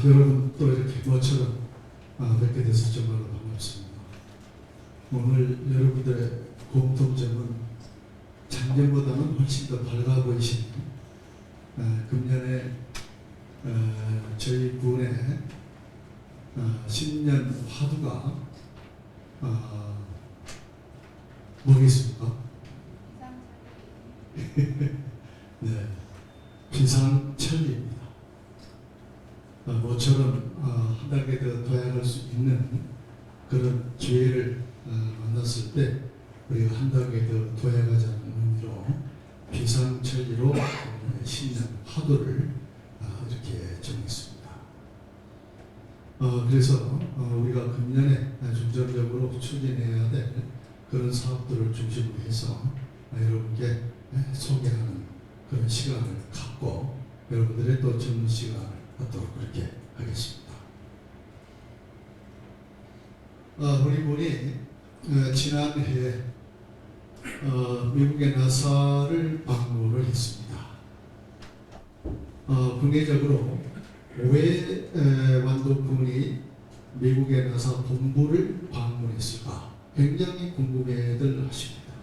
여러분 또 이렇게 모처럼 뵙게 돼서 정말로 반갑습니다. 오늘 여러분들의 공통점은 작년보다는 훨씬 더 밝아 보이신 금년에 저희 군의 신년 화두가 뭐겠습니까? 네, 비상천리입니다. 모처럼 한 단계 더 도약할 수 있는 그런 기회를 만났을 때 우리가 한 단계 더 도약하자는 의미로 비상천리로 신년 화두를 이렇게 정했습니다. 그래서 우리가 금년에 중점적으로 추진해야 될 그런 사업들을 중심으로 해서 여러분께 소개하는 그런 시간을 갖고 여러분들의 또 젊은 시간을 갖도록 그렇게 하겠습니다. 우리 분이 지난해 미국의 나사를 방문을 했습니다. 국내적으로 왜 완도군이 미국의 나사 본부를 방문했을까 굉장히 궁금해들 하십니다.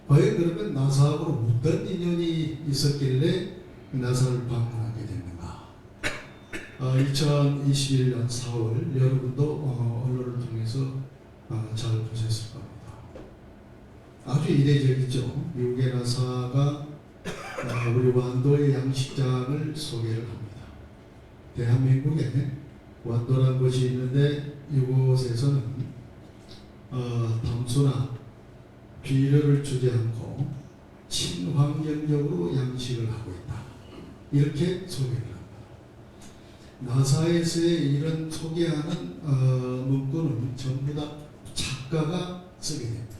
과연 그러면 나사하고 어떤 인연이 있었길래 나사를 방문하게 됐는가? 2021년 4월 여러분도 언론을 통해서 잘 보셨을 겁니다. 아주 이례적이죠. 미국의 나사가 우리 완도의 양식장을 소개를 합니다. 대한민국에 완도라는 곳이 있는데 이곳에서는 담수나 비료를 주지 않고 친환경적으로 양식을 하고 있다. 이렇게 소개를 합니다. 나사에서의 이런 소개하는 문구는 전부 다 작가가 쓰게 됩니다.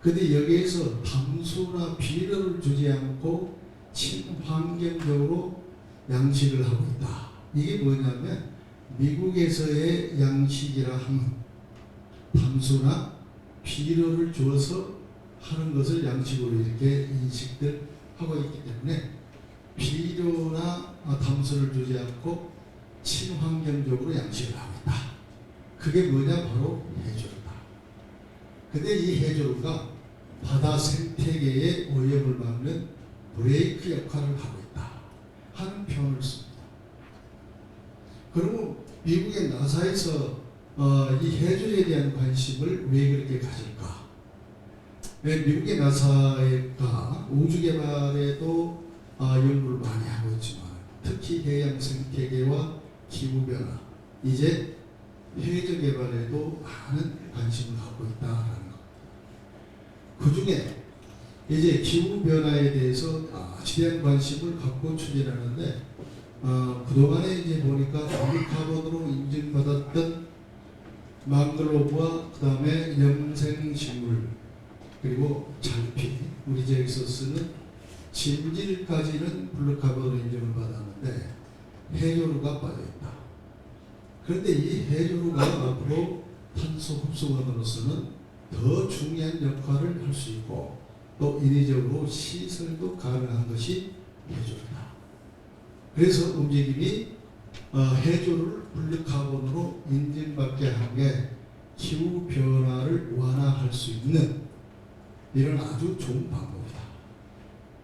근데 여기에서 담수나 비료를 주지 않고 친환경적으로 양식을 하고 있다. 이게 뭐냐면 미국에서의 양식이라 하면 담수나 비료를 주어서 하는 것을 양식으로 이렇게 인식들 하고 있기 때문에 비료나 담수를 주지 않고 친환경적으로 양식을 하고 있다. 그게 뭐냐? 바로 해조류다. 근데 이 해조류가 바다 생태계의 오염을 막는 브레이크 역할을 하고 있다 하는 표현을 씁니다. 그러면 미국의 나사에서 이 해조류에 대한 관심을 왜 그렇게 가질까? 미국의 나사가 우주 개발에도 연구를 많이 하고 있지만 특히 해양 생태계와 기후 변화, 이제 해저 개발에도 많은 관심을 갖고 있다라는 것. 그 중에 이제 기후 변화에 대해서 지대한 관심을 갖고 추진하는데 그동안에 이제 보니까 블루카본으로 인증받았던 망글로브와 그 다음에 염생식물 그리고 잘피, 우리 지역에서 쓰는 진질까지는 블루카본으로 인증을 받았는데 해조류가 빠져있다. 그런데 이 해조류가 앞으로 탄소 흡수원으로서는 더 중요한 역할을 할 수 있고 또 인위적으로 시설도 가능한 것이 해조류다. 그래서 움직임이 해조류를 블루카본으로 인증받게 한 게 기후 변화를 완화할 수 있는 이런 아주 좋은 방법이다.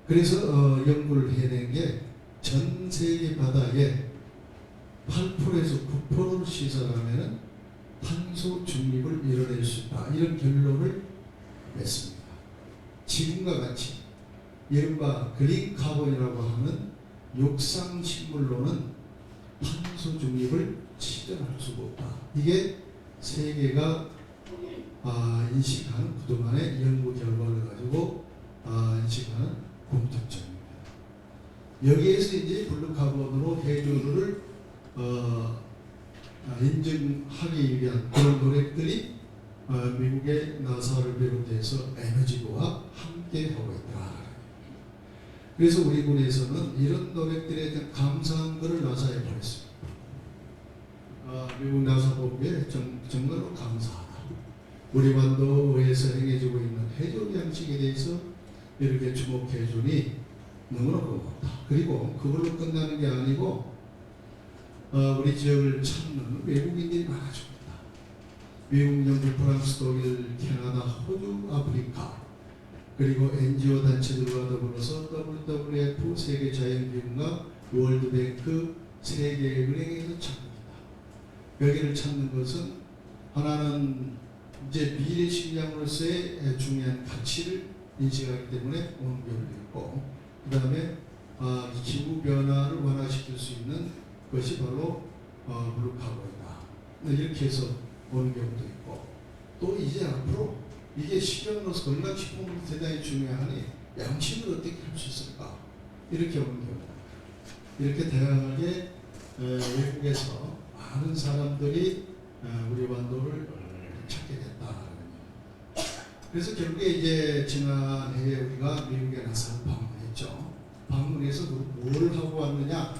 그래서 연구를 해낸 게 전 세계 바다에 8%에서 9%를 시설하면 탄소 중립을 이뤄낼 수 있다. 이런 결론을 냈습니다. 지금과 같이 이른바 그린 카본이라고 하는 육상식물로는 탄소 중립을 실현할 수가 없다. 이게 세계가 인식하는 그동안의 연구 결과를 가지고 인식하는 공통점입니다. 여기에서 이제 블루카본으로 해조류를 인증하기 위한 그런 노력들이 미국의 나사를 비롯해서 에너지부와 함께 하고 있다. 그래서 우리 군에서는 이런 노력들에 대한 감사한 것을 나사에 보냈습니다. 미국 나사 본부에 정말로 감사하다. 우리 완도에서 행해지고 있는 해조류 양식에 대해서 이렇게 주목해 주니 너무나 고맙다. 그리고 그걸로 끝나는 게 아니고 우리 지역을 찾는 외국인들이 많아집니다. 미국, 영국, 프랑스, 독일, 캐나다, 호주, 아프리카, 그리고 NGO 단체들과 더불어서 WWF 세계자연기금과 월드뱅크 세계은행에서 찾습니다. 여기를 찾는 것은 하나는 이제 미래 식량으로서의 중요한 가치를 인식하기 때문에 오는 경우도 있고, 그 다음에 기후 변화를 완화시킬 수 있는 것이 바로 블루카본이다. 이렇게 해서 오는 경우도 있고, 또 이제 앞으로 이게 식량으로서 건강식품으로 대단히 중요하니 양식을 어떻게 할 수 있을까? 이렇게 오는 경우. 이렇게 다양하게 외국에서 많은 사람들이 우리 완도를 찾게 됐다. 그래서 결국에 이제 지난해에 우리가 미국에 나서 방문했죠. 방문해서 뭘 하고 왔느냐?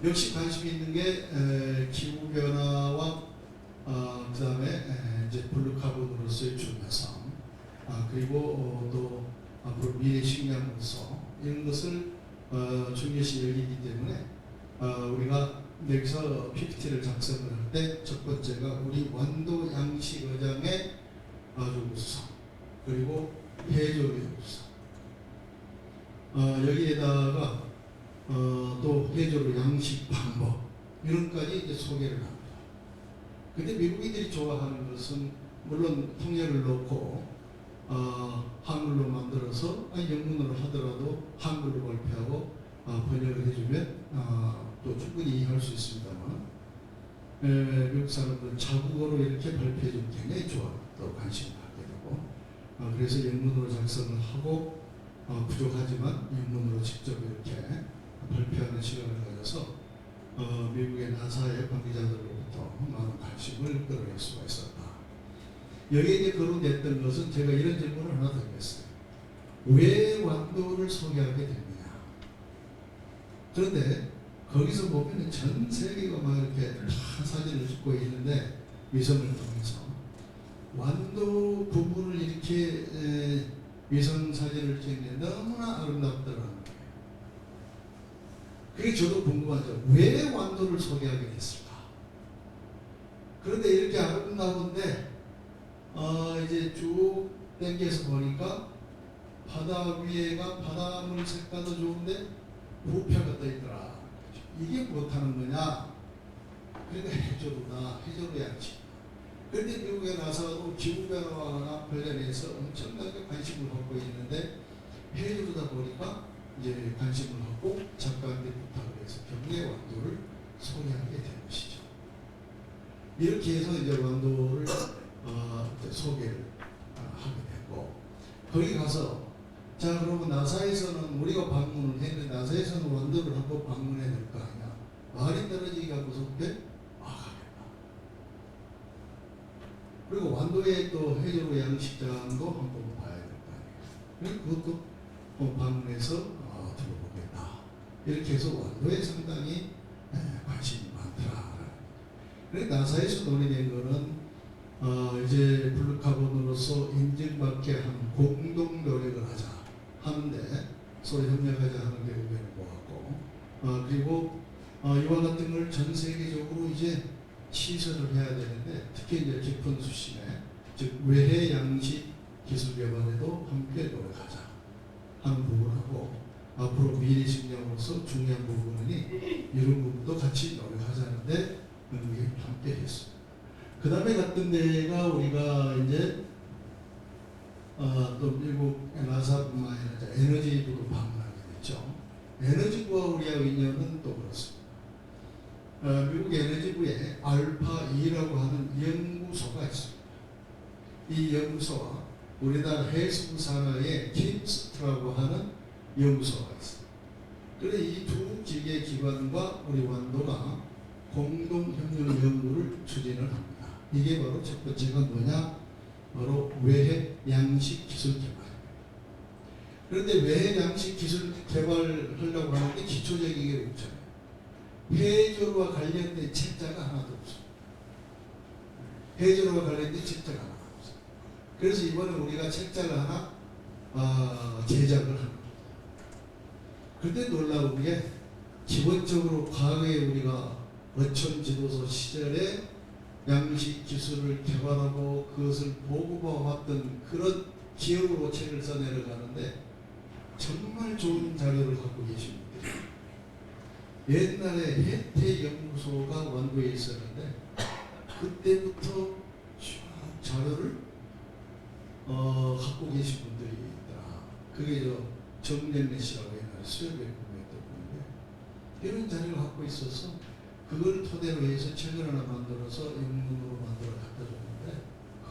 역시 관심 있는 게 기후 변화와 그 다음에 이제 블루카본으로서의 중요성, 그리고 또 앞으로 미래 식량으로서 이런 것을 중요시 여기기 때문에 우리가 여기서 PPT를 작성을 할 때 첫 번째가 우리 완도 양식어장의 요구사항, 그리고 해조류 요구사항, 여기에다가 또 해조류 양식 방법 이런까지 이제 소개를 합니다. 근데 미국인들이 좋아하는 것은 물론 통역을 넣고 한글로 만들어서 영문으로 하더라도 한글로 발표하고 번역을 해주면 또 충분히 이해할 수 있습니다만, 미국 사람들은 자국어로 이렇게 발표해주면 굉장히 좋아, 또 관심을 갖게 되고, 그래서 영문으로 작성을 하고 부족하지만 영문으로 직접 이렇게 발표하는 시간을 가져서 미국의 나사의 관계자들로부터 많은 관심을 끌어낼 수가 있었다. 여기에 이제 거론됐던 것은 제가 이런 질문을 하나 더 했어요. 왜 완도를 소개하게 됐느냐? 그런데 거기서 보면 전 세계가 막 이렇게 다 사진을 찍고 있는데, 위성을 통해서 완도 부분을 이렇게 위성 사진을 찍는데 너무나 아름답더라는 거예요. 그게 저도 궁금하죠. 왜 완도를 소개하게 됐을까? 그런데 이렇게 아름다운데 이제 쭉 당겨서 보니까 바다 위에가 바닷물 색깔도 좋은데 부표가 떠 있더라. 이게 못하는 거냐? 그러니까 해조류다, 해조류 양식. 그런데 미국에 나서도 기후변화와 관련해서 엄청나게 관심을 갖고 있는데 해조류다 보니까 이제 관심을 갖고 작가한테 부탁을 해서 경내 완도를 소개하게 된 것이죠. 이렇게 해서 이제 완도를 소개를 하게 됐고, 거기 가서 자 그러면 나사에서는 우리가 방문을 했는데 나사에서는 완도를 한번 방문해야 될 거 아니야. 말이 떨어지기가 무섭게 가겠다. 그리고 완도에 또 해조류 양식장도 한번 봐야 될 거 아니에요. 그리고 그것도 방문해서 들어보겠다. 이렇게 해서 완도에 상당히 관심이 많더라. 그래서 나사에서 논의된 거는 이제 블루카본으로서 인증받게 하는 공동 노력을 하자 하는데, 서로 협력하자 하는 게 의견인 것 같고, 그리고 이와 같은 걸 전 세계적으로 이제 시설을 해야 되는데, 특히 이제 깊은 수심에, 즉 외해 양식 기술 개발에도 함께 노력하자 하는 부분하고, 앞으로 미래 식량으로서 중요한 부분이니 이런 부분도 같이 노력하자는데 함께 했습니다. 그 다음에 갔던 데가 우리가 이제 또 미국 나사뿐만 아니라 에너지부로 방문하게 됐죠. 에너지부와 우리하고 인연은 또 그렇습니다. 미국 에너지부에 알파2라고 하는 연구소가 있습니다. 이 연구소와 우리나라 해수부 산하의 킴스트라고 하는 연구소가 있습니다. 그래서 이 두 기계 기관과 우리 완도가 공동 협력 연구를 추진을 합니다. 이게 바로 첫 번째가 뭐냐? 바로 외해 양식 기술 개발. 그런데 외해 양식 기술 개발을 하려고 하는데 기초적인 게 없잖아요. 해조류와 관련된 책자가 하나도 없어요. 해조류와 관련된 책자가 하나도 없어요. 그래서 이번에 우리가 책자를 하나 제작을 합니다. 그런데 놀라운 게 기본적으로 과거에 우리가 어촌 지도서 시절에 양식 기술을 개발하고 그것을 보고봐왔던 그런 기억으로 책을 써내려가는데 정말 좋은 자료를 갖고 계신 분들이에요. 옛날에 혜태연구소가 완도에 있었는데 그때부터 자료를 갖고 계신 분들이 있더라. 그게 정연래 씨라고 옛날에 수협에 근무했던 분인데 이런 자료를 갖고 있어서 그걸 토대로 해서 책을 하나 만들어서 영문으로 만들어 갖다 줬는데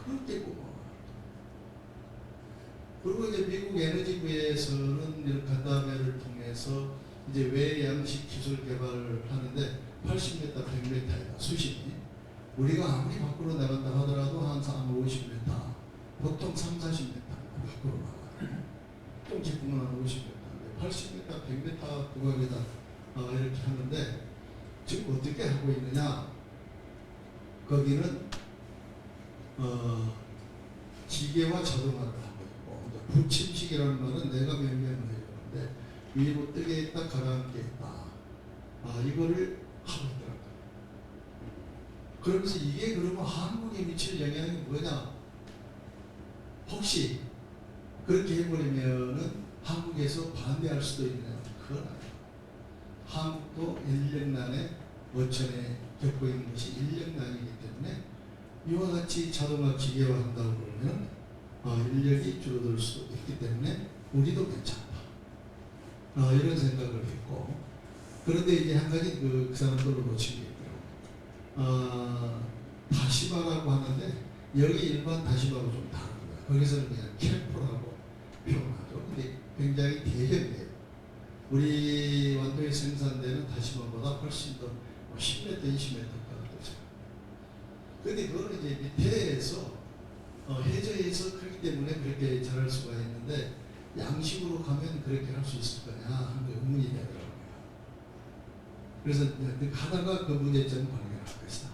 그렇게 고마워요. 그리고 이제 미국 에너지부에서는 이런 간담회를 통해서 이제 외양식 기술 개발을 하는데 80m, 100m예요. 수심이. 우리가 아무리 밖으로 나간다 하더라도 한 50m, 보통 3, 40m 밖으로 나가요. 보통 제품은 한 50m, 80m, 100m 구간에다 이렇게 하는데 지금 어떻게 하고 있느냐? 거기는 기계와 자동화를 하고 있고 부침식이라는 말은 내가 명령을 해주는데 위로 뜨게 있다 가라앉게 있다. 이거를 하고 있더라고요. 그러면서 이게 그러면 한국에 미칠 영향이 뭐냐? 혹시 그렇게 해버리면은 한국에서 반대할 수도 있느냐? 그건 아니에요. 한국도 인력난에 어촌에 겪고 있는 것이 인력난이기 때문에 이와 같이 자동화 기계화 한다고 그러면 인력이 줄어들 수 있기 때문에 우리도 괜찮다. 이런 생각을 했고 그런데 이제 한 가지 그 사람들로 놓친 게 있더라고요. 다시마라고 하는데 여기 일반 다시마하고 좀 다릅니다. 거기서는 그냥 캠프라고 표현하죠. 근데 굉장히 대형이에요. 우리 완도에 생산되는 다시마보다 훨씬 더 10m, 20m가 되죠. 그런데 그거는 이제 밑에서 해저에서 크기 때문에 그렇게 자랄 수가 있는데 양식으로 가면 그렇게 할 수 있을 거냐 하는 게 의문이 되더라고요. 그래서 하다가 그 문제점을 발견할 것이다.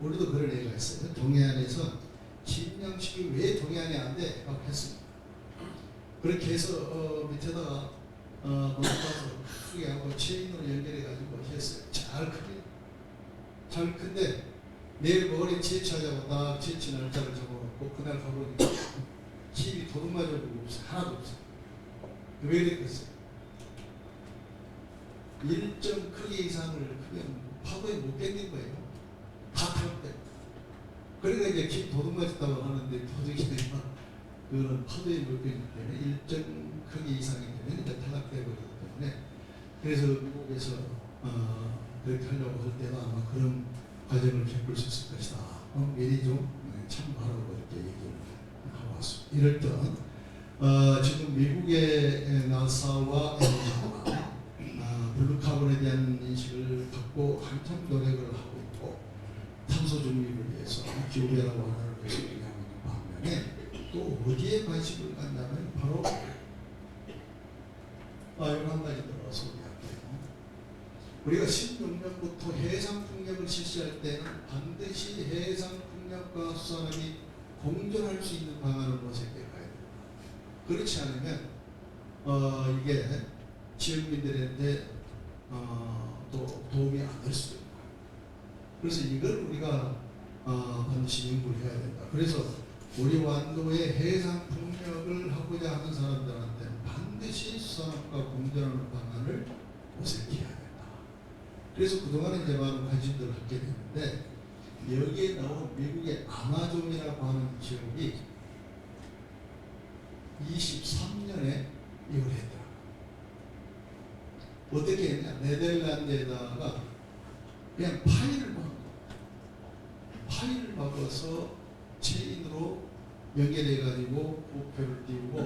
우리도 그런 애가 있어요. 동해안에서 김양식이 왜 동해안에 안 돼? 막 했습니다. 그렇게 해서 밑에다가 넘어가서 크게 하고 체인으로 연결해가지고 했어요. 잘 크게. 잘 큰데 내일 모레 채취하자고 딱 채취 날짜를 잡아놓고 그날 가보니까 집이 도둑맞아보고 없어. 하나도 없어. 왜 그랬겠어요? 일정 크기 이상을 크면 파도에 못 견딘 거예요. 다 탈 때. 그러니까 이제 집 도둑맞았다고 하는데 도둑이 그런 파도에 못 견디기 때문에 일정 크기 이상이 되면 이제 탈락되어버리기 때문에 그래서 미국에서 그렇게 하려고 할 때도 아마 그런 과정을 겪을 수 있을 것이다. 미리 좀 참고하라고 이렇게 얘기를 하고 왔습니다. 이럴 때 지금 미국의 나사와 엔지오가 블루카본에 대한 인식을 갖고 한참 노력을 하고 있고 탄소 중립을 위해서 기후변화 완화를 위해서 하고 있는 반면에 또 어디에 관심을 갖냐면 바로 이런 한 가지 더 소개할게요. 우리가 16년부터 해상풍력을 실시할 때는 반드시 해상풍력과 수산업이 공존할 수 있는 방안을 모색해 가야 됩니다. 그렇지 않으면 이게 지역민들한테 또 도움이 안 될 수도 있고 그래서 이걸 우리가 반드시 연구를 해야 된다. 그래서 우리 완도의 해상 풍력을 하고자 하는 사람들한테는 반드시 수산업과 공존하는 방안을 모색해야 된다. 그래서 그동안에 이제 많은 관심들을 갖게 되는데 여기에 나온 미국의 아마존이라고 하는 지역이 23년에 이걸 했더라. 어떻게 했냐? 네덜란드에다가 그냥 파일을 막아서 체인으로 연결해가지고 부표를 띄우고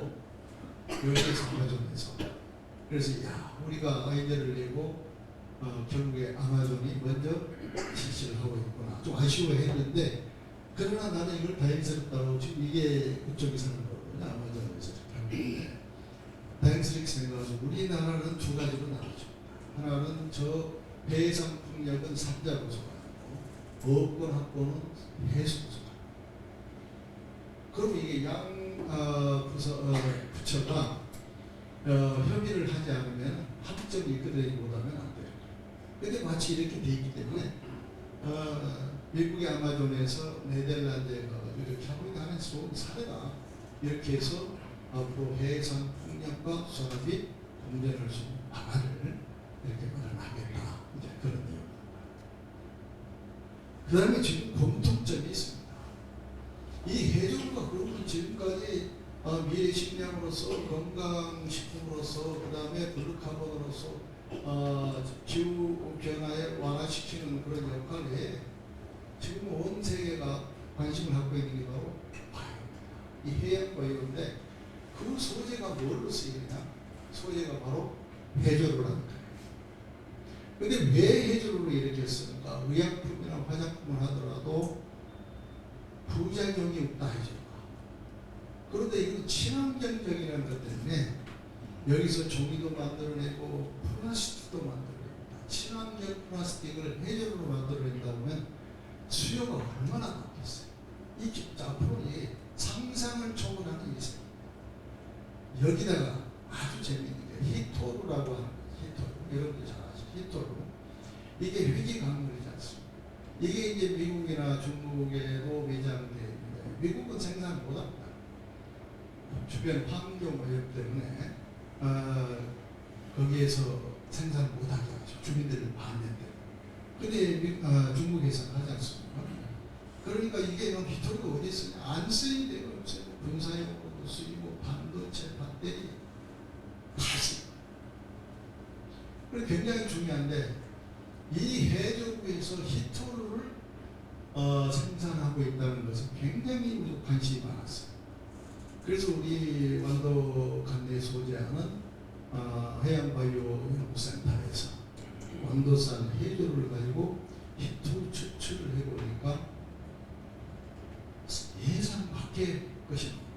여기에서 아마존에서 그래서 우리가 아이디어를 내고 결국에 아마존이 먼저 실시를 하고 있구나. 좀 아쉬워했는데 그러나 나는 이걸 다행스럽다고 지금 이게 그쪽에서 하는 거거든요. 아마존에서 하는 건데 다행스럽게 생각하죠. 우리나라는 두 가지로 나누죠. 하나는 저 해상 풍력은 산자 구조가 아니고 어권 합권은 해수 구조가. 그럼 이게 부처가 협의를 하지 않으면 합점이 그대로보다는 안 돼요. 근데 마치 이렇게 돼 있기 때문에 미국의 아마존에서 네덜란드에 가가지고 이렇게 하고 있는 좋은 사례다. 이렇게 해서 앞으로 해상 풍력과 산업이 공존할 수 있는 방안을 이렇게 마련하겠다. 이제 그런 내용. 그 다음에 지금 공통점이 있습니다. 이 해조류가 그러면 지금까지 미래 식량으로서 건강식품으로서 그 다음에 블루카본으로서 기후 변화에 완화시키는 그런 역할에 지금 온 세계가 관심을 갖고 있는 게 바로 바이오입니다. 이 해양 바이오인데 그 소재가 뭘로 쓰이느냐? 소재가 바로 해조류라는 거예요. 근데 왜 해조류를 이렇게 쓰는가? 의약품이나 화장품을 하더라도 부작용이 없다 해조류가. 그런데 이건 친환경적이라는 것 때문에 여기서 종이도 만들어내고 플라스틱도 만들어냅니다. 친환경 플라스틱을 해조류로 만들어낸다 보면 수요가 얼마나 많겠어요. 이 앞으로 상상을 초월하는 일이 있어요. 여기다가 아주 재미있는 게 히토루라고 하는 거예요. 히토루. 여러분들 잘 아시죠? 히토루. 이게 회기 강물이지 않습니까? 이게 이제 미국이나 중국에도 매장되어 있는데 미국은 생산 못합니다. 주변 환경 오염 때문에 거기에서 생산 못하게 하죠. 주민들을 반대인데. 근데 중국에서 하지 않습니까? 그러니까 이게 히토리가 어디 쓰냐? 안 쓰인 데가 없어요. 군사용으로도 쓰이고 반도체, 배터리 다 쓰이고. 그래서 굉장히 중요한데 이 해조류에서 히토류를 생산하고 있다는 것은 굉장히 관심이 많았어요. 그래서 우리 완도 관내에 소재하는 해양바이오연구센터에서 완도산 해조류를 가지고 히토류 추출을 해보니까 예상 밖의 것이 나옵니다.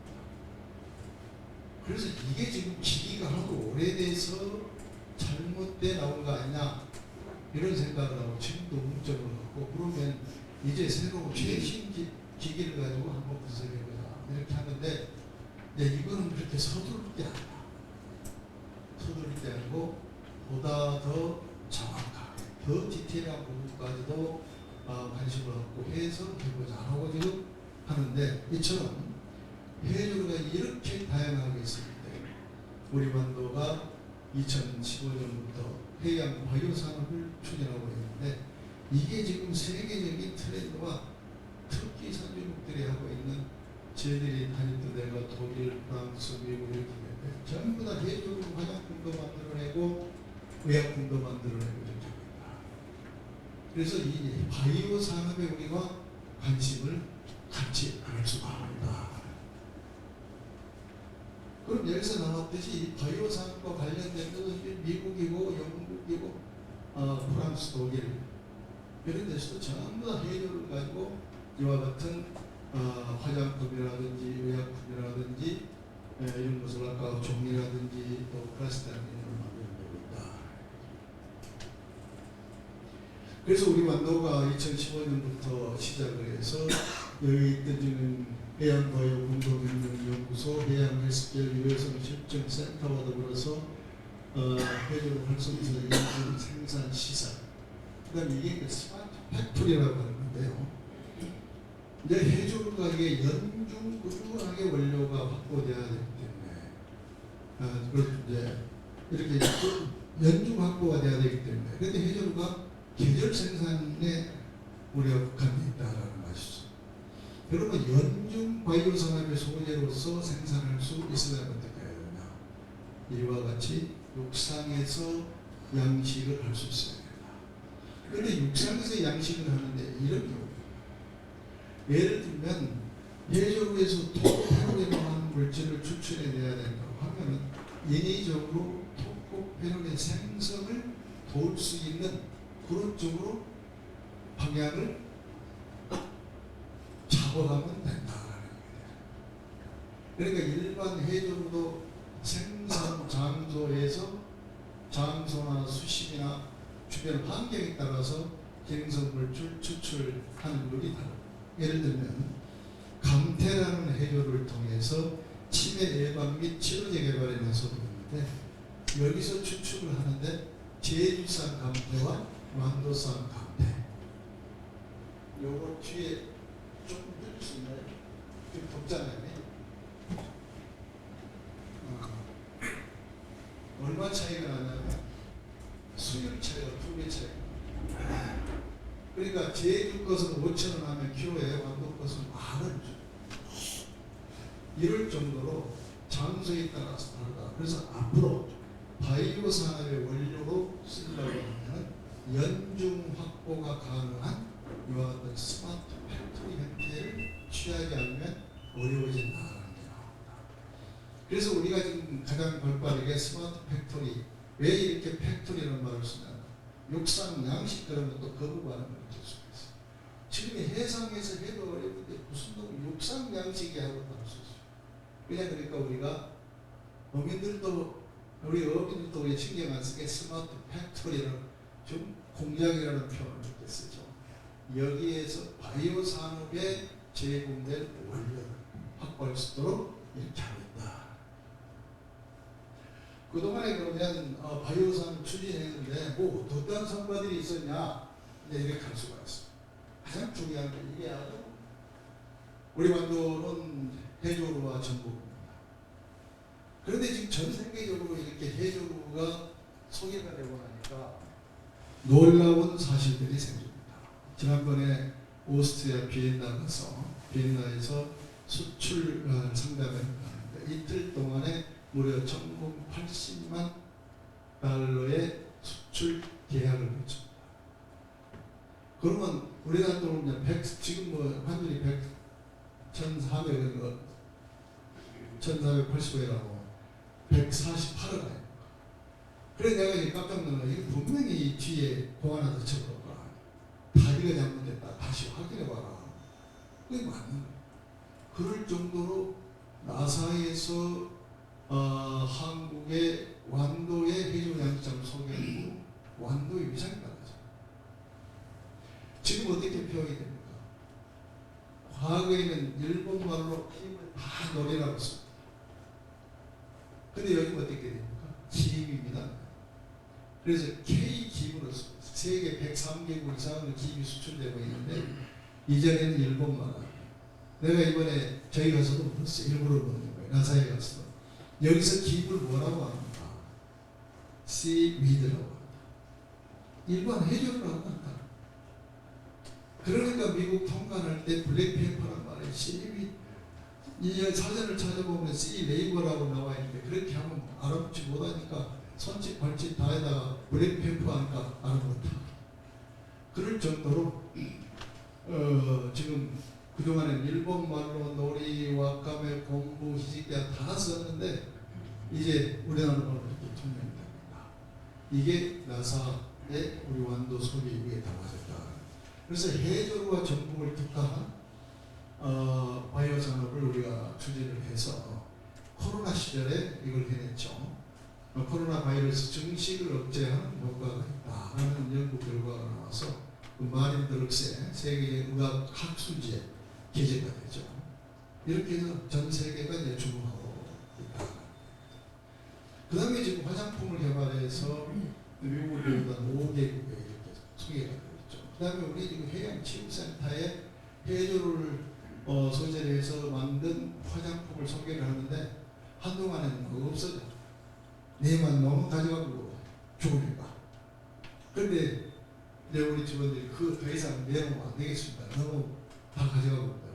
그래서 이게 지금 기기가 하도 오래돼서 잘못돼 나온 거 아니냐 이런 생각을 하고 지금도 문점을 갖고 그러면 이제 새로운 최신 기기를 가지고 한번 분석해보자 이렇게 하는데 이거는 그렇게 서두를 게 아니라 서두를 게 아니고 보다 더 정확하게 더 디테일한 부분까지도 관심을 갖고 해서 해보자 하고 지금 하는데 이처럼 해조류가 이렇게 다양하게 있을 때 우리 완도가 2015년부터 해양 바이오 산업을 추진하고 있는데 이게 지금 세계적인 트렌드와 특히 선진국들이 하고 있는 저희들이 다녔던 데가 독일, 프랑스, 미국 이렇게 있는데 전부 다 해조류 화장품도 만들어내고 의약품도 만들어내고 이렇게 합니다. 그래서 이 바이오 산업에 우리가 관심을 갖지 않을 수가 없다. 그럼 여기서 나왔듯이 바이오 산업과 관련된 것은 미국이고 영국이고 프랑스, 독일 이런 데서도 전부 다 해조를 가지고 이와 같은 화장품이라든지 의약품이라든지 이런 것을 아까 종이라든지 또 플라스틱 이런 걸 만들어내고 있다. 그래서 우리 완도가 2015년부터 시작을 해서 여기 있던 지금 해양바이오 공동연구소, 해양헬스케어 유해성 실증센터와 더불어서 해조류 활성시설 인증 생산 시설, 그다음에 이게 그 스마트 팩토리라고 하는 건데요. 이제 해조류가 이게 연중 꾸준하게 원료가 확보돼야 되기 때문에 그래서 이제 이렇게 연중 확보가 돼야 되기 때문에 그런데 해조류가 계절 생산에 우리가 국한되어 있다라는 것이죠. 그러면 연중 바이오 산업의 소재로서 생산할 수 있으려면 어떻게 해야 되냐? 이와 같이 육상에서 양식을 할 수 있어야 된다. 그런데 육상에서 양식을 하는데 이런 경우 예를 들면 해조류에서 토코페롤이라는 물질을 추출해내야 된다고 하면은 인위적으로 토코페롤의 생성을 도울 수 있는 그런 쪽으로 방향을 잡아가면 된다라는 거예요. 그러니까 일반 해조류도 생산 장소에서 장소나 수심이나 주변 환경에 따라서 기능성 추출하는 룰이 다릅니다. 예를 들면 감태라는 해조를 통해서 치매 예방 및 치료제 개발에 나서고 있는데 여기서 추출을 하는데 제주산 감태와 완도산 가운데 요거 뒤에 조금 들릴 수 있나요? 좀 덥잖아요. 얼마 차이가 나냐면 수율 차이가 2배 차이가 나요. 그러니까 제주 것은 5,000원 하면 키로에 완도 것은 10,000원 줘. 이럴 정도로 장소에 따라서 다르다. 그래서 앞으로 바이오 산업의 원료로 쓰려고 하면 연중 확보가 가능한 이와 같은 스마트 팩토리 형태를 취하지 않으면 어려워진다는 게 나옵니다. 그래서 우리가 지금 가장 발빠르게 스마트 팩토리, 왜 이렇게 팩토리라는 말을 쓰냐, 육상 양식 그런 것도 거부하는 걸 느낄 수가 있어요. 지금 해상에서 해도 어려운데 무슨 놈 육상 양식이 하고 있다고 썼어요. 그냥 그러니까 우리가 우리 어민들도 우리 신경 안 쓰게 스마트 팩토리라는 좀 공장이라는 표현을 이렇게 쓰죠. 여기에서 바이오 산업에 제공될 원료를 확보할 수 있도록 이렇게 하고 있다. 그동안에 그러면 바이오 산업 추진했는데 뭐 어떤 성과들이 있었냐, 이렇게 할 수가 있어. 가장 중요한 게 이게 아주 우리 완도는 해조류와 전북입니다. 그런데 지금 전 세계적으로 이렇게 해조류가 소개가 되고 나니까 놀라운 사실들이 생깁니다. 지난번에 오스트리아 비엔나에서 수출 상담을 했는데 이틀 동안에 무려 전국 80만 달러의 수출 계약을 맺습니다. 그러면 우리나라 돈은 지금 뭐 환율이 1,480원이라고 148원 아닙니까? 그래서 내가 이제 깜짝 놀라. 이거 분명히 뒤에 공 하나 더 쳐볼까. 다리가 잘못됐다. 다시 확인해봐라. 그게 맞는 거예요. 그럴 정도로 나사에서 한국의 완도의 해조 양식장을 소개하고 완도의 위상이 달라져요. 지금 어떻게 표현이 됩니까? 과거에는 일본말로 힘을 다 노래라고 씁니다. 근데 요즘 어떻게 됩니까? 기입입니다. 그래서 K 기입으로 세계 103개국 이상으로 기입이 수출되고 있는데 이전에는 일본말. 내가 이번에 저희 가서도 물었어요. 일부러 묻는 거예요. 나사에 가서도. 여기서 기입을 뭐라고 합니까? seaweed라고 합니다. 일반 해조류라고 한다. 그러니까 미국 통관할 때 블랙페이퍼란 말이에요. seaweed. 이 사전을 찾아보면 sea labor라고 나와 있는데 그렇게 하면 알아듣지 못하니까 손짓 발짓 다 해다가 블랙페이퍼 하니까 알아듣다. 그럴 정도로 지금 그동안엔 일본말로 놀이, 와카메, 공부, 희직대학 다 썼는데 이제 우리나라말로 이렇게 통용이 됩니다. 이게 나사의 우리 완도 소개 위에 담아졌다. 그래서 해조류와 전북을 특화한 바이오 산업을 우리가 추진을 해서 코로나 시절에 이걸 해냈죠. 코로나 바이러스 증식을 억제하는 효과가 있다라는 연구 결과가 나와서 그 마린 드럭스의 세계 의학 학술지에 기재가 되죠. 이렇게 해서 전 세계가 이제 주목하고 있다. 그 다음에 지금 화장품을 개발해서 미국을 비롯한 5개국에 이렇게 소개가 되었죠. 그 다음에 우리 지금 해양치유센터에 해조를 소재로 해서 만든 화장품을 소개를 하는데 한동안에는 그거 없어져. 네만 너무 가져가고 좋으니까. 그런데 이제 우리 직원들이 그 더 이상 내놓으면 안 되겠습니다. 너무 다 가져가고 있다.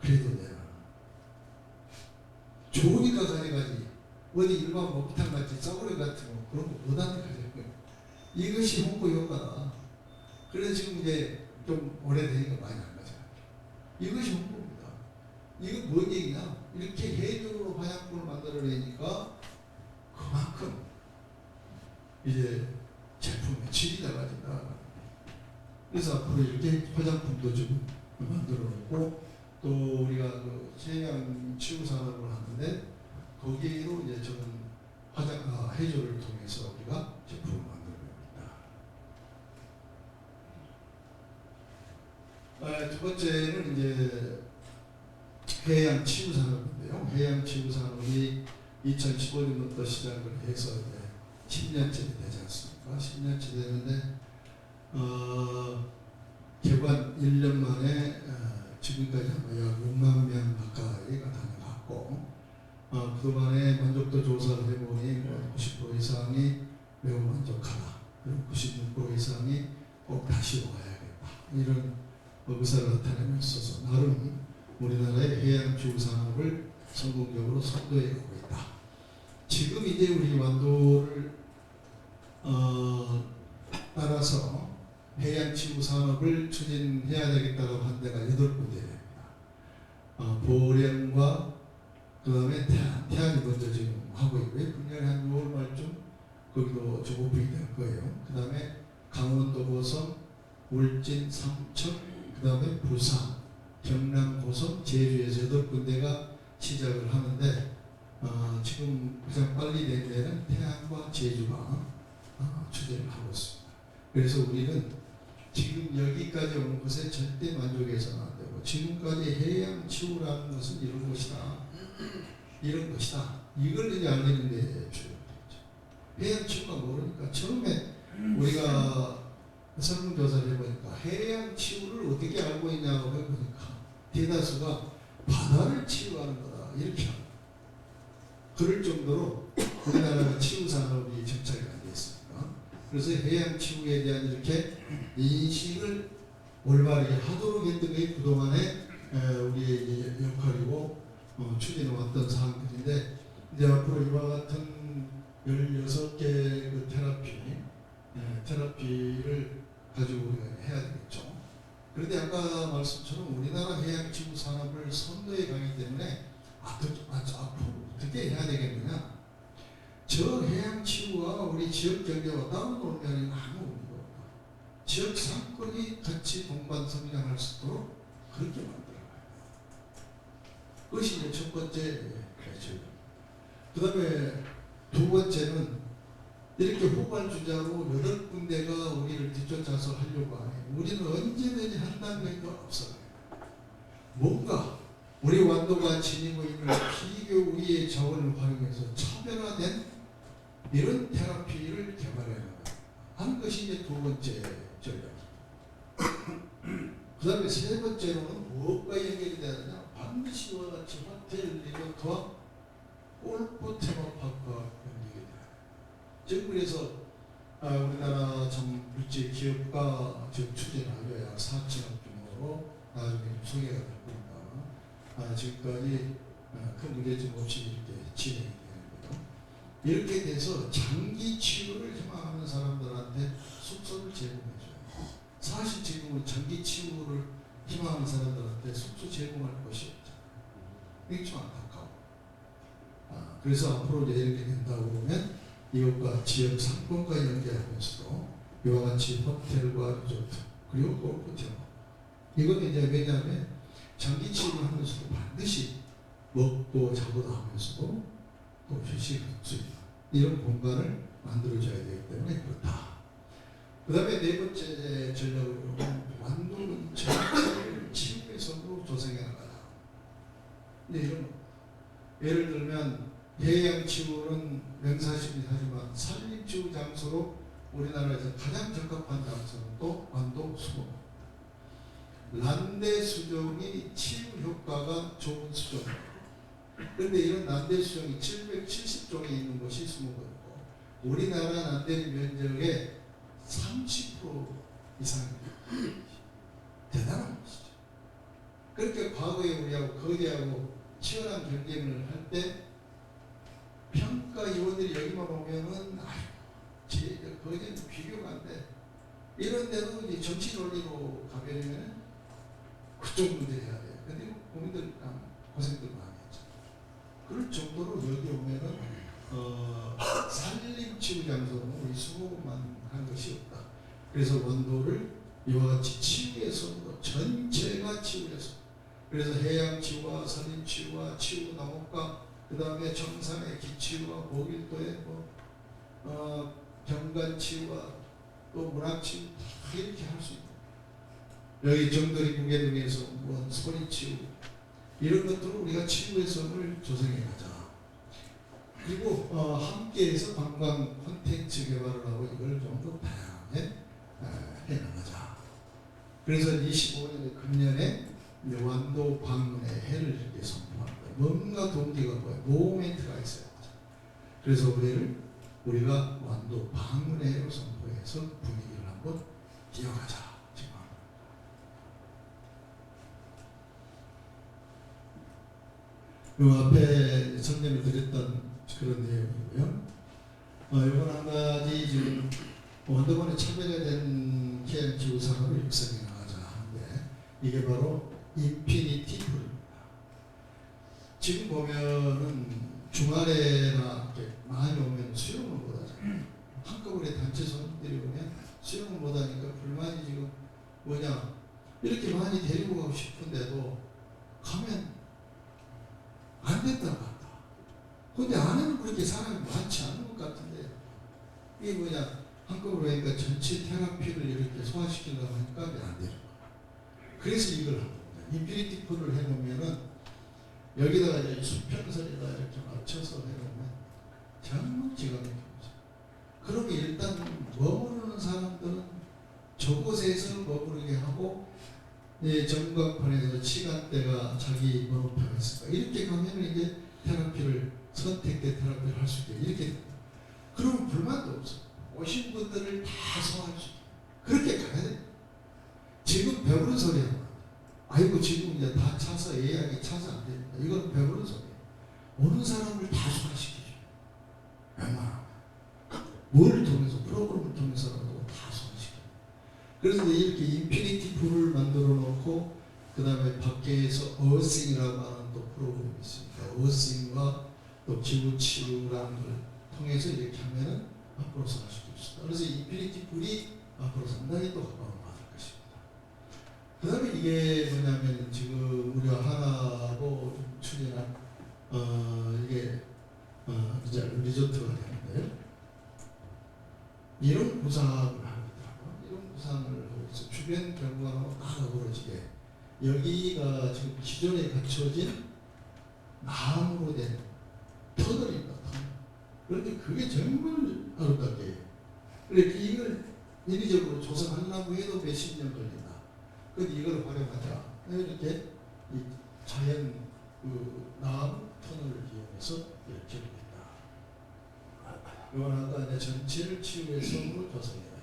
그래도 내가 좋으니까 가져가지. 어디 일반 목탕 같이 싸구려 같은 거 그런 거 못하는 가져갈 거예요. 이것이 홍보 효과다. 그래서 지금 이제 좀 오래되니까 많이 안 가져가요. 이것이 홍보입니다. 이거 뭔 얘기냐? 이렇게 해조로 화장품을 만들어내니까 그만큼 이제 제품의 질이 달라진다. 그래서 앞으로 이렇게 화장품도 좀 만들어놓고 또 우리가 그 해양 치유 산업을 하는데 거기로 이제 저는 해조를 통해서 우리가 제품을 만들어냅니다. 두 번째는 이제 해양 치유 산업인데요. 해양 치유 산업이 2015년부터 시작을 해서 이제 10년째 되지 않습니까? 10년째 되는데 개관 1년 만에 지금까지 아마 약 6만 명 가까이가 다녀갔고 그동안에 만족도 조사를 해보니 90% 이상이 매우 만족하다. 그리고 96% 이상이 꼭 다시 와야겠다. 이런 의사를 나타내고 있어서 나름 우리나라의 해양지구 산업을 성공적으로 선도해 가고 있다. 지금 이제 우리 완도를 따라서 해양지구 산업을 추진해야 되겠다고 한 데가 8군데입니다. 보령과 그 다음에 태안이 먼저 지금 하고 있고요. 금년에 한 6월 말쯤 거기도 좀 오픈이 될 거예요. 그 다음에 강원도 고성, 울진, 삼척, 그 다음에 부산, 경남, 고성, 제주에서 8군데가 시작을 하는데 지금 가장 빨리 된 데는 태안과 제주가 추진을 하고 있습니다. 그래서 우리는 지금 여기까지 온 것에 절대 만족해서는 안 되고 지금까지 해양치유라는 것은 이런 것이다. 이런 것이다. 이걸 이제 알리는 데 주요되죠. 해양치유가 모르니까 처음에 우리가 설문조사를 해보니까 해양치유를 어떻게 알고 있냐고 해보니까 대다수가 바다를 치유하는 거다. 이렇게 합니다. 그럴 정도로 우리나라가 치유산업이 정착이 안 되어 있습니다. 그래서 해양치유에 대한 이렇게 인식을 올바르게 하도록 했던 게 그동안의 우리의 역할이고 추진해왔던 사항들인데 이제 앞으로 이와 같은 16개 그 테라피를 가지고 우리가 해야 되겠죠. 그런데 아까 말씀처럼 우리나라 해양치유 산업을 선도해 가기 때문에 앞으로 어떻게 해야 되겠느냐. 저 해양치유와 우리 지역 경제와 따로 놀면 아무 의미가 없다. 지역 상권이 같이 동반 성장할 수 있도록 그렇게 만들어가야 돼. 그것이 이제 첫 번째 결정. 그 다음에 두 번째는 이렇게 후발주자로 8군데가 우리를 뒤쫓아서 하려고 하네. 우리는 언제든지 한다는 게 없어요. 뭔가 우리 완도가 지니고 있는 비교 우리의 자원을 활용해서 차별화된 이런 테라피를 개발해내는 하는 것이 이제 두 번째 전략입니다. 그 다음에 세 번째로는 무엇과 연결이 되야 되냐. 반드시 이와 같이 호텔 리조트와 골프 테마파크와 연결이 돼요. 지금 그래서 우리나라 참 일제 기업가 지금 추진하여 약 4천억 규모로 나중에 소개가 될 겁니다. 지금까지 큰 문제점 없이 이렇게 진행이 되는 거죠. 이렇게 돼서 장기 치유를 희망하는 사람들한테 숙소를 제공해줘요. 사실 지금은 장기 치유를 희망하는 사람들한테 숙소 제공할 것이 없잖아요. 이게 좀 안타까워. 그래서 앞으로 이렇게 된다고 보면 이것과 지역 상권과 연계하면서도 이와 같이 호텔과 리조트 그리고 골프 테마 이건 이제 왜냐하면 장기 치유를 하면서도 반드시 먹고 자고도 하면서도 또 휴식할 수 있는 이런 공간을 만들어줘야 되기 때문에 그렇다. 그 다음에 네 번째 전략으로 완도는 전체를 치유의 섬으로 조성해 나가다. 이런 예를 들면 해양치유는 명사시하지만 산림치유 장소로 우리나라에서 가장 적합한 장소는 또 완도 수목. 난대 수종이 치유 효과가 좋은 수종입니다. 그런데 이런 난대 수종이 770종에 있는 것이 수목원이고 우리나라 난대 면적의 30% 이상입니다. 대단한 것이죠. 그렇게 과거에 우리하고 거대하고 치열한 경쟁을 할 때 평가위원들이 여기만 오면은 거기는 비교가 안 돼. 이런 데도 이제 정치 논리로 가버리면 그쪽 문제 해야 돼. 근데 국민들 고생들 많이 했죠. 그럴 정도로 여기 오면은 산림치유 장소는 우리 수목원만 한 것이 없다. 그래서 원도를 이와 같이 치유의 섬으로 전체가 치유의 섬. 그래서 해양치유와 산림치유와 치유나무과 그 다음에 정상의 기치유와 목일도의 경관치유와 또 문학치유 다 이렇게 할 수 있다. 여기 정도리 무게등에서 소리치유 이런 것들을 우리가 치유의 섬을 조성해 가자. 그리고 함께해서 관광 콘텐츠 개발을 하고 이걸 좀 더 다양하게 해나가자. 그래서 25년의 금년에 이제 완도 방문의 해를 이렇게 선포합니다. 뭔가 동기가 뭐야? 모멘트가 있어야 되죠. 그래서 우리가 완도 방문의 해로 선포해서 분위기를 한번 이어가자. 지금. 요 앞에 설명을 드렸던 그런 내용이고요. 이건 한 가지 지금 완도만의 차별화된 KM 기후상으로 육성해 나가자 하는데 이게 바로 인피니티 풀입니다. 지금 보면은 주말에나 이렇게 많이 오면 수영을 못하잖아요. 한꺼번에 단체 손님들이 오면 수영을 못하니까 불만이 지금 뭐냐, 이렇게 많이 데리고 가고 싶은데도 가면 안 된다고 한다. 근데 안에는 그렇게 사람이 많지 않은 것 같은데 이게 뭐냐, 한꺼번에 하니까 전체 테라피를 이렇게 소화시키려고 하니까 안 되는 거예요. 그래서 이걸 합니다. 인피니티 풀을 해놓으면은 여기다가 이제 수평선에다 이렇게 맞춰서 해놓으면 정말 기가 막힙니다. 그러면 일단 머무르는 사람들은 저곳에서 머무르게 하고 전광판에서 시간대가 자기 번호표가 있을까 이렇게 가면 이제 테라피를 선택된 테라피를 할 수 있게 이렇게 됩니다. 그러면 불만도 없어. 오신 분들을 다 소화할 수 있게 그렇게 가야 돼. 지금 배부른 소리 하고 아이고 지금 이제 다 차서 예약이 차서 안 됩니다. 이건 배부른 소리예요. 오는 사람을 다 소화시켜줘요. 웬만하면 뭘 통해서 프로그램을 통해서라도 다 소화시켜요. 그래서 이렇게 인피니티 풀을 만들어 놓고 그 다음에 밖에서 어싱이라고 하는 또 프로그램이 있습니다. 어싱과 또 기후치유라는 걸 통해서 이렇게 하면은 앞으로 소화시킬 수 있다. 그래서 인피니티 풀이 앞으로 상당히 또 가까운 받을 것입니다. 그 다음에 이게 뭐냐면 지금 우리가 하나하고 추진한 이게 이제 리조트가 되는데요. 이런 구상을 하더라고요. 이런 구상을 하고 있어. 주변 경관하고 다 어우러지게 여기가 지금 기존에 갖춰진 나무로 된 터널입니다. 터널. 그런데 그게 정말 아름답게 해요. 그러니까 이걸 인위적으로 조성하려고 해도 몇십 년 걸린다. 근데 이걸 활용하자. 이렇게 이 자연 그 나무 터널을 이용해서 이렇게 하겠다. 이건 아까 이제 전체를 치유의 섬으로 조성해가자.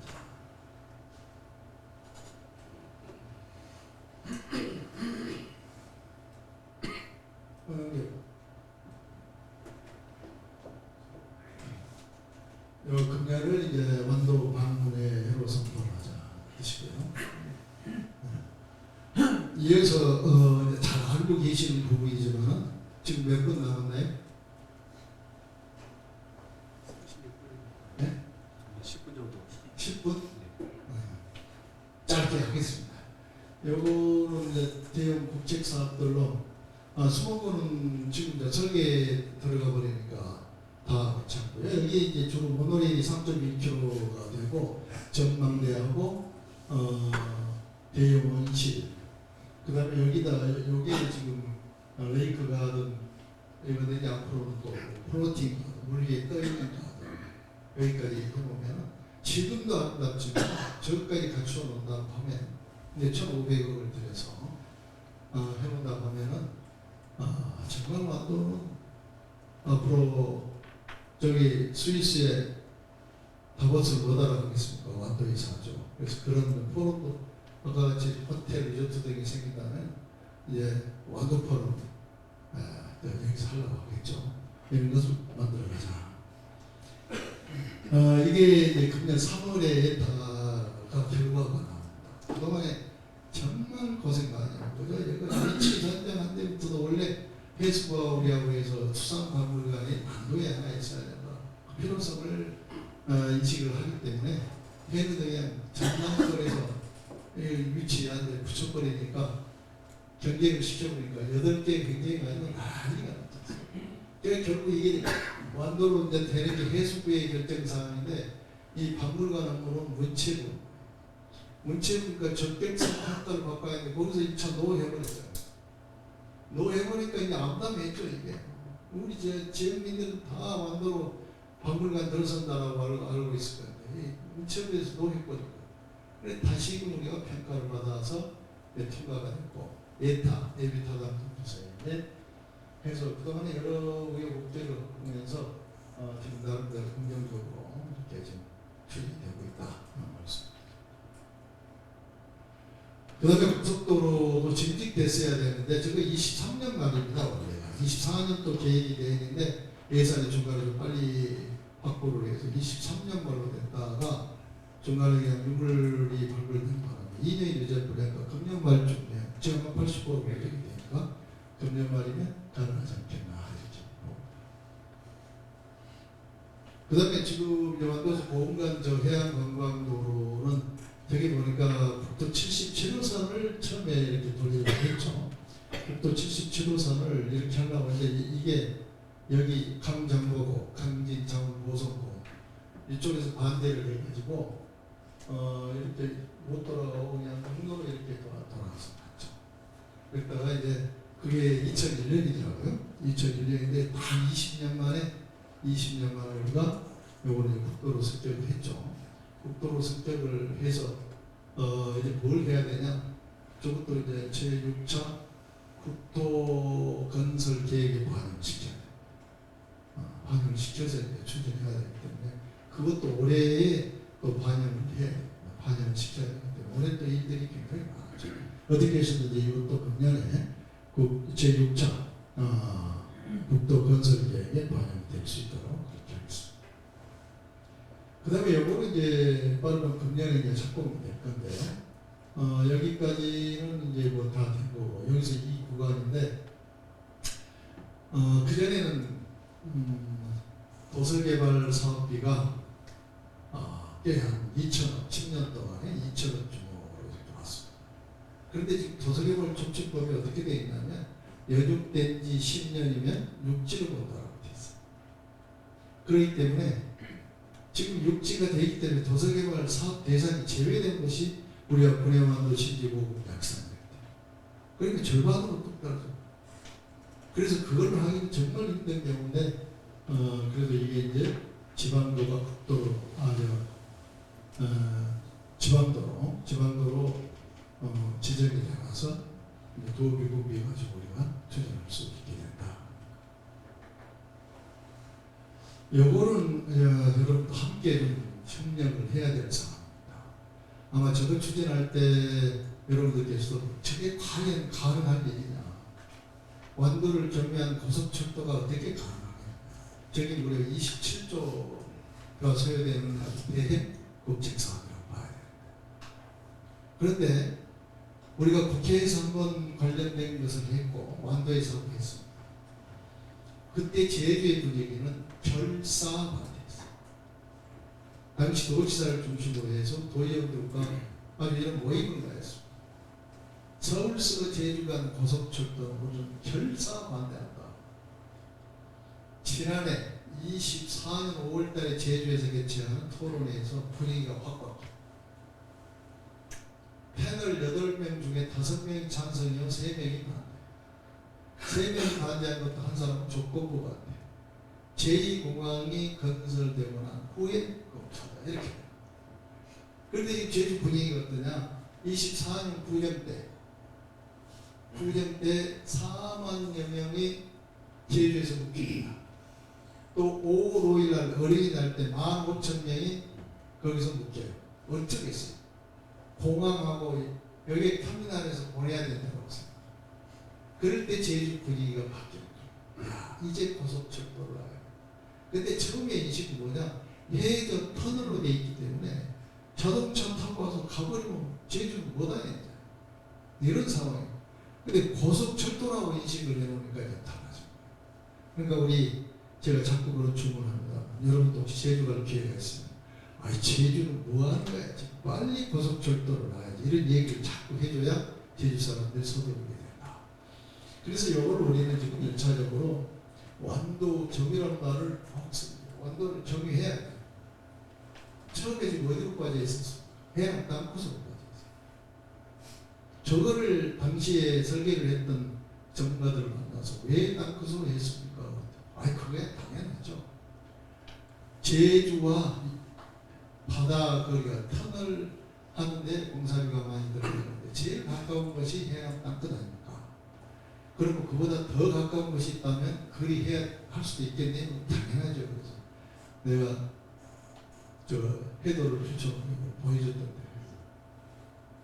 요 금년을 이제 완도 방문의 해로 선포하자 하시고요. 이어서 잘 알고 계시는 부분이지만 지금 몇 분 남았나요? 네? 10분 정도. 10분? 짧게 하겠습니다. 요거는 이제 대형 국책 사업들로 20건은 지금 이제 설계 들어가 버리니까 다 괜찮고요. 여기 이제 주로 모노레일이 3.1km가 되고 전망대하고 대형 원실 그 다음에 여기다 요게 지금 레이크 가든 이거는 이제 앞으로는 또 플로팅 물 위에 떠 있는 가든 여기까지 해보면 지금도 아름답지만 저기까지 갖추어 놓는다고 하면 이제 1,500억을 들여서 해놓는다고 하면은 정말 완도는 앞으로 저기 스위스의 다보스를 못 알아가겠습니까? 완도에서 하죠. 그래서 그런 포럼도 아까 같이 호텔 리조트 등이 생긴다면 이제 완도 포럼 여기서 하려고 하겠죠. 이런 것을 만들어가자. 이게 이제 금년 3월에 다가 결과가 나옵니다. 그동안에 정말 고생 많이 하고 그죠? 이거 일치 전쟁한 때부터도 원래 페이스북과 우리하고 해서 수상박물관이 완도에 하나 있어야 된다. 그 필요성을 인식을 하기 때문에 해는 그냥 전남권에서 위치한 데 붙여버리니까 경쟁을 시켜보니까 8개 경쟁이 아니고 난리가 났어요. 그러니까 결국 이게 완도로 이제 되는 게 해수부의 결정사항인데 이 박물관 업무는 문체부니까 적백성 학과를 바꿔야 하는데 거기서 2차 노해버렸어요. 노해버리니까 이제 암담했죠 이게. 우리 지역민들은 다 완도로 박물관 들어선다라고 알고 있을 건데 문체부에서 노해버린 거예요. 그래 다시금 우리가 평가를 받아서 통과가 됐고 에비타담 통과서인데 해서 그동안에 여러 우여곡절을 겪으면서 지금 나름대로 긍정적으로 이렇게 지금 추진되고 있다 말씀. 그 다음에 고속도로도 진직됐어야 되는데 저거 23년 말입니다. 원래가 24년도 계획이 되어 있는데 예산이 중간에 좀 빨리 확보를 해서 23년 말로 됐다가 중간에 그냥 유물이 발굴된 바람에 2년이 늦어버려서 금년 말쯤에 지금 80% 계획이 되니까 금년 말이면 가능하지 않겠나 하죠. 그 다음에 지금 완도에서 보험관 저 해양관광도로는 여기 보니까 국도 77호선을 처음에 이렇게 돌리려고 했죠. 국도 77호선을 이렇게 하려고 했는데 이게 여기 강정보고, 강진창원, 보성고 이쪽에서 반대를 해가지고 이렇게 못 돌아가고 그냥 공로로 이렇게 돌아가서 갔죠. 그랬다가 이제 그게 2001년이더라고요. 2001년인데 20년 만에 우리가 요번에 국도로 습격을 했죠. 국도로 습격을 해서 이제 뭘 해야 되냐? 저것도 이제 제6차 국도 건설 계획에 반영시켜야 돼. 반영시켜서 이제 추진해야 되기 때문에 그것도 올해에 또 반영을 해야 돼. 반영을 시켜야 되기 때문에 올해 또 일들이 굉장히 많아져. 어떻게 하셨는지 이것도 금년에 제6차 국도 건설 계획에 반영될 수 있도록 그렇게 하겠습니다. 그 다음에 요거는 이제 빠르면 금년에 이제 착공이 될 건데, 여기까지는 이제 뭐 다 된 거고, 여기서 이 구간인데, 그전에는, 도서개발 사업비가, 꽤 한 2천억, 10년 동안에 2천억 규모로 이렇게 왔습니다. 그런데 지금 도서개발 촉진법이 어떻게 되어 있냐면, 연육된 지 10년이면 육지로 본다고 되어 있어요. 그렇기 때문에, 지금 육지가 되기 때문에 도서개발 사업 대상이 제외된 것이 우리가 군해완도 신지고 약산입니다. 그러니까 절반으로 뚝 떨어져. 그래서 그걸 하기는 정말 힘든 경우인데, 그래도 이게 이제 지방도가 국도로, 지방도로 지정이 되어서 도읍이 분비해가지고 우리가 추진할 수 있게 된다. 요거는 여러분도 함께 좀 협력을 해야 될 사항입니다. 아마 저거 추진할 때 여러분들께서도 저게 과연 가능한 일이냐, 완도를 경유한 고속철도가 어떻게 가능하냐, 저게 무려 27조가 소요되는 대국책사업이라고 봐야 됩니다. 그런데 우리가 국회에서 한번 관련된 것을 했고 완도에서 했습니다. 그때 제주의 분위기는 결사반대했어요. 당시 도지사를 중심으로 해서 도의원들과 아주 이런 모임을 가했습니다. 서울서 제주 간 고속철도는 결사반대한다. 지난해 24년 5월달에 제주에서 개최하는 토론회에서 분위기가 확 바뀌었습니다. 패널 8명 중에 5명이 찬성이요, 3명이 반대. 3명이 반대한 것도 한 사람은 조건부 반대. 제2공항이 건설되고 난 후에 검토다. 이렇게. 그런데 이 제주 분위기가 어떠냐? 24년 구정 때 4만여 명이 제주에서 묶입니다. 또 5월 5일 날 어린이날 때 15,000명이 거기서 묶여요. 어쩌겠어요? 공항하고 여기 터미널에서 보내야 된다고 했어요. 그럴 때 제주 분위기가 바뀌었죠. 야, 이제 고속철도를 와요. 근데 처음에 인식이 뭐냐? 해저 터널로 돼 있기 때문에 자동차 타고 와서 가버리면 제주는 못 하겠냐. 이런 상황이에요. 근데 고속철도라고 인식을 해놓으니까 이제 달라져. 그러니까 제가 자꾸 그런 주문합니다. 여러분도 혹시 제주 갈 기회가 있으면, 제주는 뭐 하는 거야? 빨리 고속철도를 놔야지. 이런 얘기를 자꾸 해줘야 제주 사람들이 서두르게 된다. 그래서 이걸 우리는 지금 1차적으로 완도 정의라는 말을 없습니다. 완도를 정의해야 돼. 처음에 지금 어디로 빠져 있었어? 해양 땅끝으로 빠져 있어요. 저거를 당시에 설계를 했던 전문가들을 만나서 왜 땅끝으로 했습니까? 그게 당연하죠. 제주와 바다 거리가 터널 하는데 가까운 것이 해안 땅끝 아닙니까? 그러면 그보다 더 가까운 것이 있다면 그리 해야 할 수도 있겠네요. 당연하죠. 그래서 내가 저 해도를 보여줬던데.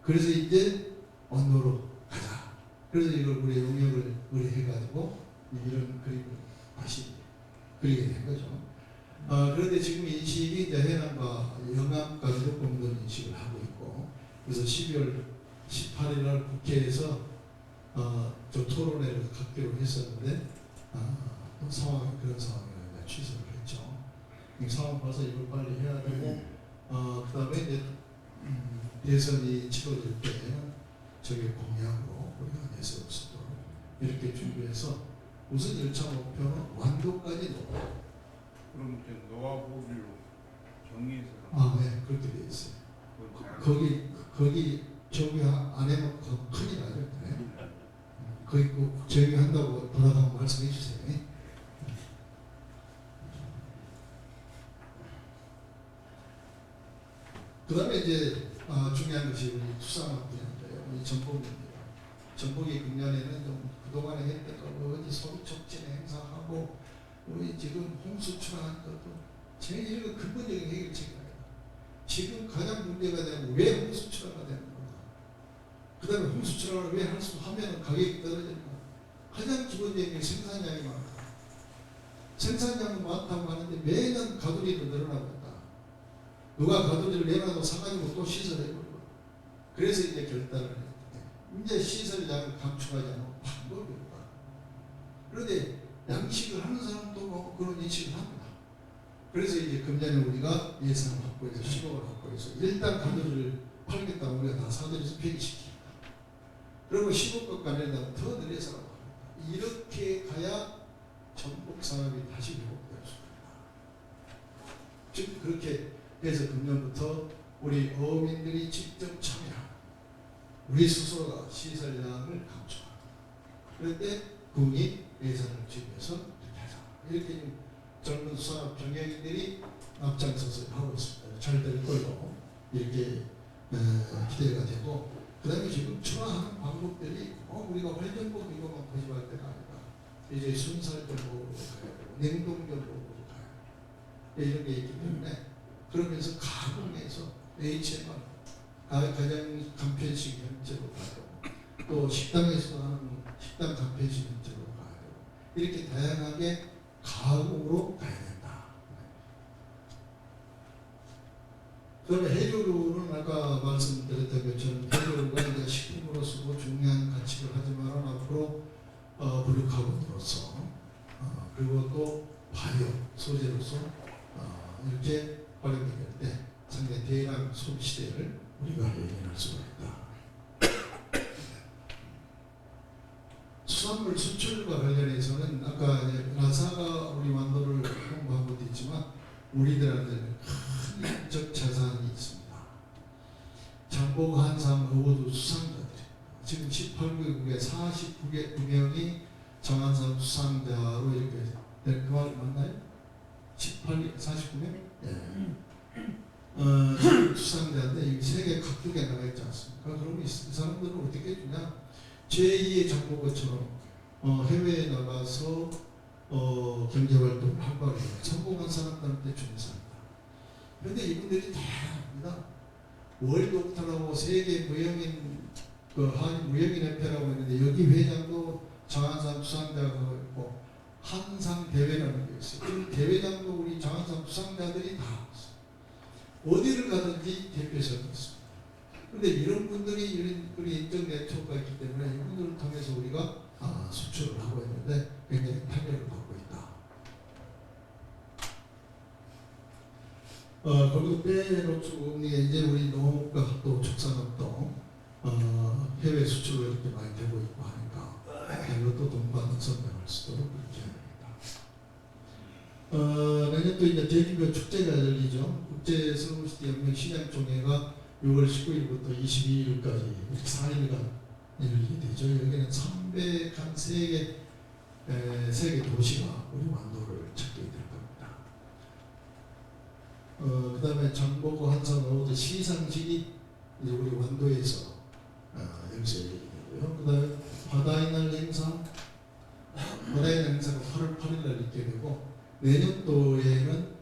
그래서 이제 언도로 가자. 그래서 이걸 우리 용역을 의뢰해가지고 이런 그림을 다시 그리게 된 거죠. 그런데 지금 인식이 이제 해남과 영암과 수도권들 인식을 하고 있고, 그래서 12월 18일 날 국회에서 저 토론회를 갖기로 했었는데 상황이 그런 상황이라 취소를 했죠. 이 상황 봐서 이걸 빨리 해야 되고, 그 다음에 이제 대선이 치러질 때 저게 공약으로 우리가 내세울 수 있도록 이렇게 준비해서 우선 1차 목표는 완도까지 놓고. 그럼 이제 노하우를 정리해서. 네, 그렇게 돼 있어요. 거기 저기 안 해놓고 큰일 나죠. 네. 거기 꼭 저기 한다고 돌아가면 말씀해 주세요. 그 다음에 이제 중요한 것이 우리 수산업 분야인데요. 우리 전복입니다. 전복이 금년에는 좀 그동안에 했던 거 어디 소비 촉진 행사하고 우리 지금 홍수출하는 것도 제일 이런 근본적인 해결책입니다. 지금 가장 문제가 되는 왜 홍수출하가 되는 거다. 그 다음에 홍수출하를 왜 할 수 하면 가격이 떨어지는 거. 가장 기본적인 게 생산량이 많다. 생산량은 많다고 하는데 매년 가두리도 늘어나고 있다. 누가 가두리를 내놔도 사가지고 또 시설해버리고. 그래서 이제 결단을 했는데 이제 시설량을 감축하지 않으면 방법이 없다. 그런데 양식을 하는 사람도 뭐 그런 인식을 합니다. 그래서 이제 금년에 우리가 예산을 확보해서 10억을 확보해서 일단 가두리를 팔겠다고 우리가 다 사들여서 폐기시킵니다. 그러면 10억밖에 안 된다면 더 늘려서 합니다. 이렇게 가야 전복 산업이 다시 회복될 수 있다. 즉 그렇게 해서 금년부터 우리 어민들이 직접 참여하고 우리 스스로가 시설량을 감축하고 그럴 때 국이 예산을 준비해서 이렇게 젊은 수산업 경영인들이 앞장서서 하고 있습니다. 잘 될 걸로 이렇게 기대가 되고, 그 다음에 지금 추가하는 방법들이 우리가 활전복 이것만 고집할 때가 아니다. 이제 순살전복으로 가야 되고 냉동전복으로 가야 되고 이런 게 있기 때문에 그러면서 가공해서 HMR 가장 간편식 형태로 가야 되고 또 식당에서 하는 식당 간편식 형태로 가야 되고 이렇게 다양하게 가공으로 가야 된다. 그다음에 해조류는 아까 말씀드렸던 것처럼 해조류가 이제 식품으로 쓰고 중요한 가치를 하지만 앞으로 블루카본으로서 그리고 또 바이오 소재로서 이렇게 활용이 될 때 상당히 대량 소비 시대를 우리가 예견할 수가 있다. 수산물 수출과 관련해서는 아까 나사가 우리 완도를 홍보한 것도 있지만 우리들한테는 큰 인적 자산이 있습니다. 장복, 한상, 어워드 수상자들 지금 18개국에 49명이 장한상 수상자로 이렇게 그 말 맞나요? 49명? 수상자인데 세계 각국에 나가 있지 않습니까? 그러면 이 사람들은 어떻게 해주냐? 제2의 장보고처럼 해외에 나가서 경제활동을 활발히 해요. 성공한 사람들한테 주는 사람입니다. 그런데 이분들이 다양합니다. 월드옥타라고 세계 무형인 한인 무형인협회라고 있는데 여기 회장도 장한상 수상자가 있고 한상 대회라는 게 있어요. 그 대회장도 우리 장한상 수상자들이 다 있어요. 어디를 가든지 대표성이 있습니다. 그런데 이런 분들이 이런 인적 네트워크가 있기 때문에 이분들을 통해서 우리가 수출을 하고 있는데 굉장히 탄력을 받고 있다. 거기도 빼놓을 수가 없는 게 이제 우리 농업과 또 축산업도 해외 수출로 이렇게 많이 되고 있고 하니까 이것도 동반을 선명할 수 있도록 그렇게 합니다. 내년 또 이제 대규모 축제가 열리죠. 국제 서울시티 혁명시장총회가 6월 19일부터 22일까지 4일간 열리게 되죠. 여기는 300한 세계 도시가 우리 완도를 찾게 될 겁니다. 그 다음에 장보고 한산 어워드 시상식이 이제 우리 완도에서 여기서 내년도에는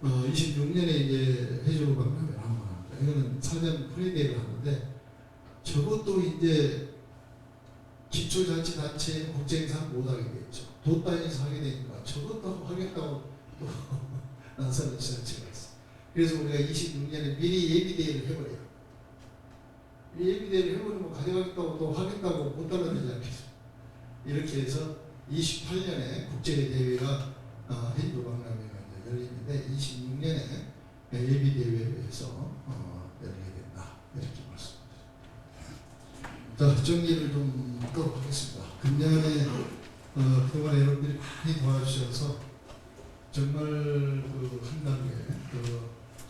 26년에 이제 해주 박람회를 한번 합니다. 이거는 사전 프리데이를 하는데 저것도 이제 기초자치단체 국제행사 못하게 되죠. 돈 따위에서 하게 되니까 저것도 하겠다고 또 나서는 지자체가 있어요. 그래서 우리가 26년에 미리 예비대회를 해버려요. 예비대회를 해버리면 가져가겠다고 또 하겠다고 못 따라주지 않겠어요. 이렇게 해서 28년에 국제대회가 해주 박람회가 이제 열리는데 26년에 예비대회를 해서 열리게 된다. 이렇게 말씀드립니다. 자, 정리를 좀 하도록 하겠습니다. 금년에 그동안 여러분들이 많이 도와주셔서 정말 그 한 단계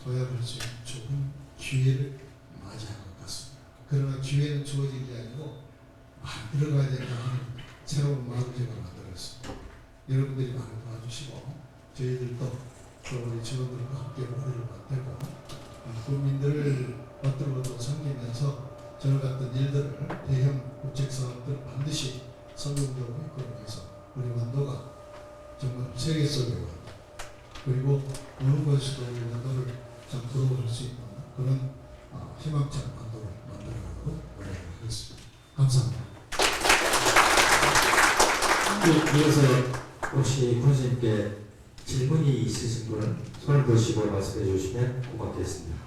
도약할 수 있는 좋은 기회를 맞이한 것 같습니다. 그러나 기회는 주어진 게 아니고 만들어가야 된다 하는 새로운 마음을 제가 만들었습니다. 여러분들이 많이 도와주시고 저희들도 우리 직원들과 함께 머리를 맞대고 국민들을 받들고 섬기면서 저와 같은 일들을 대형 국책사업들을 반드시 성공적으로 이끌어내서 우리 완도가 정말 세계 속에 그리고 어느 곳에서도 우리 완도를 참 부러워할 수 있는 그런 희망찬 완도를 만들어가도록 노력하겠습니다. 감사합니다. 이어서 혹시 권수님께 질문이 있으신 분은 손을 드시고 말씀해 주시면 고맙겠습니다.